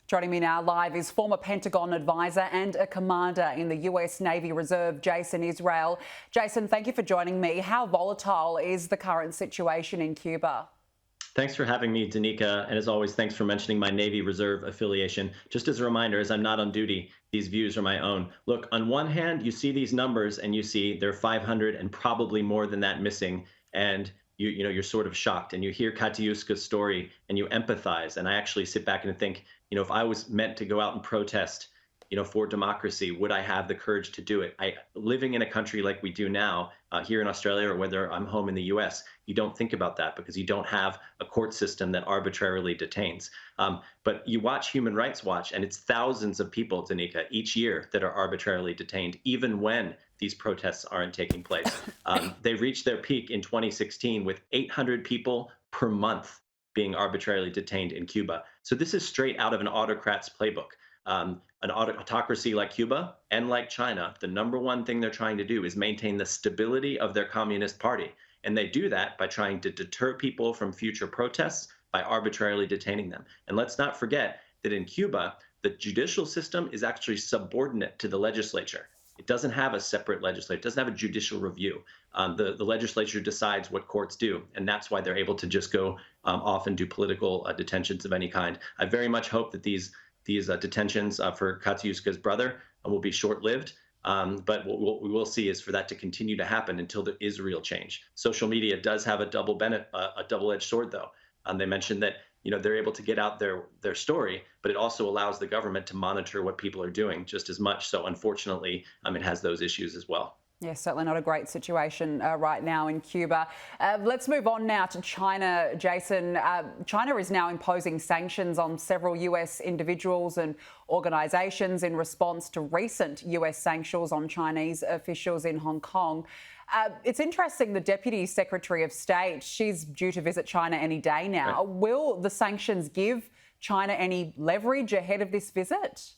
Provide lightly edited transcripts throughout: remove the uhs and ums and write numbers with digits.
Joining me now live is former Pentagon advisor and a commander in the US Navy Reserve, Jason Israel. Jason, thank you for joining me. How volatile is the current situation in Cuba? Thanks for having me, Danica. And as always, thanks for mentioning my Navy Reserve affiliation. Just as a reminder, as I'm not on duty, these views are my own. Look, on one hand, you see these numbers and you see there are 500 and probably more than that missing. And you're sort of shocked, and you hear Katiuska's story and you empathize. And I actually sit back and think, if I was meant to go out and protest, for democracy, would I have the courage to do it? Living in a country like we do now, here in Australia, or whether I'm home in the US, you don't think about that because you don't have a court system that arbitrarily detains. But you watch Human Rights Watch, and it's thousands of people, Danica, each year that are arbitrarily detained, even when these protests aren't taking place. They reached their peak in 2016 with 800 people per month being arbitrarily detained in Cuba. So this is straight out of an autocrat's playbook. An autocracy like Cuba and like China, the number one thing they're trying to do is maintain the stability of their Communist Party. And they do that by trying to deter people from future protests by arbitrarily detaining them. And let's not forget that in Cuba, the judicial system is actually subordinate to the legislature. It doesn't have a separate legislature. It doesn't have a judicial review. The legislature decides what courts do, and that's why they're able to just go off and do political detentions of any kind. I very much hope that these detentions for Katiuska's brother will be short-lived. But what we will see is for that to continue to happen until there is real change. Social media does have a double-edged sword, though. They mentioned that they're able to get out their story, but it also allows the government to monitor what people are doing just as much. So unfortunately, it has those issues as well. Yes, certainly not a great situation right now in Cuba. Let's move on now to China, Jason. China is now imposing sanctions on several US individuals and organisations in response to recent US sanctions on Chinese officials in Hong Kong. It's interesting, the Deputy Secretary of State, she's due to visit China any day now. Right. Will the sanctions give China any leverage ahead of this visit?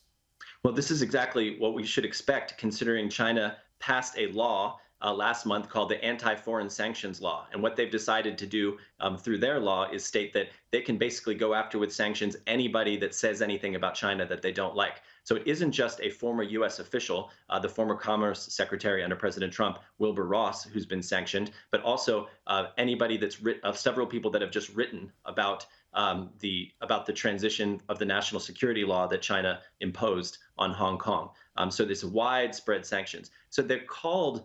Well, this is exactly what we should expect, considering China passed a law last month called the Anti-Foreign Sanctions Law. And what they've decided to do through their law is state that they can basically go after with sanctions anybody that says anything about China that they don't like. So it isn't just a former U.S. official, the former Commerce Secretary under President Trump, Wilbur Ross, who's been sanctioned, but also anybody that's several people that have just written about the transition of the national security law that China imposed on Hong Kong. So there's widespread sanctions. So they're called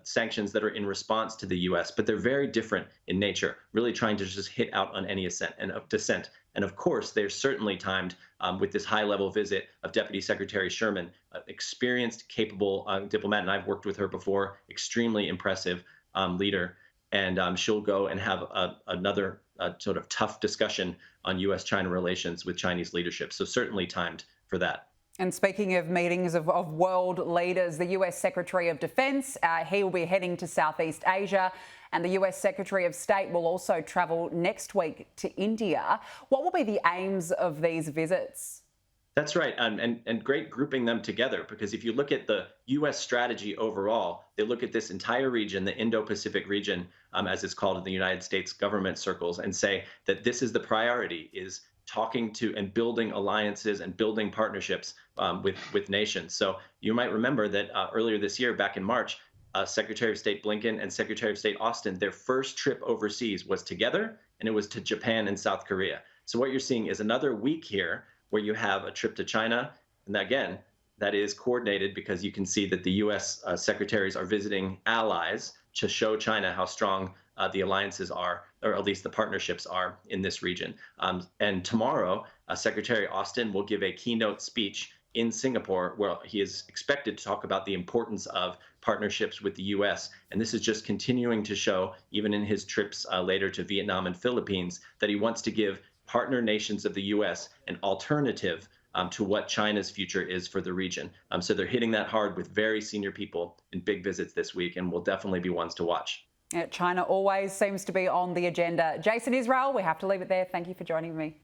sanctions that are in response to the U.S., but they're very different in nature, really trying to just hit out on any dissent. And of course, they're certainly timed with this high-level visit of Deputy Secretary Sherman, experienced, capable diplomat, and I've worked with her before, extremely impressive leader. And she'll go and have another sort of tough discussion on U.S.-China relations with Chinese leadership. So certainly timed for that. And speaking of meetings of world leaders, the US Secretary of Defense, he will be heading to Southeast Asia, and the US Secretary of State will also travel next week to India. What will be the aims of these visits? That's right, and great grouping them together, because if you look at the U.S. strategy overall, they look at this entire region, the Indo-Pacific region, as it's called in the United States government circles, and say that this is the priority, is talking to and building alliances and building partnerships with nations. So you might remember that earlier this year, back in March, Secretary of State Blinken and Secretary of State Austin, their first trip overseas was together, and it was to Japan and South Korea. So what you're seeing is another week here where you have a trip to China. And again, that is coordinated because you can see that the U.S. Secretaries are visiting allies to show China how strong the alliances are, or at least the partnerships are in this region. And tomorrow, Secretary Austin will give a keynote speech in Singapore, where he is expected to talk about the importance of partnerships with the U.S. And this is just continuing to show, even in his trips later to Vietnam and Philippines, that he wants to give partner nations of the U.S. an alternative to what China's future is for the region. So they're hitting that hard with very senior people in big visits this week, and will definitely be ones to watch. China always seems to be on the agenda. Jason Israel, we have to leave it there. Thank you for joining me.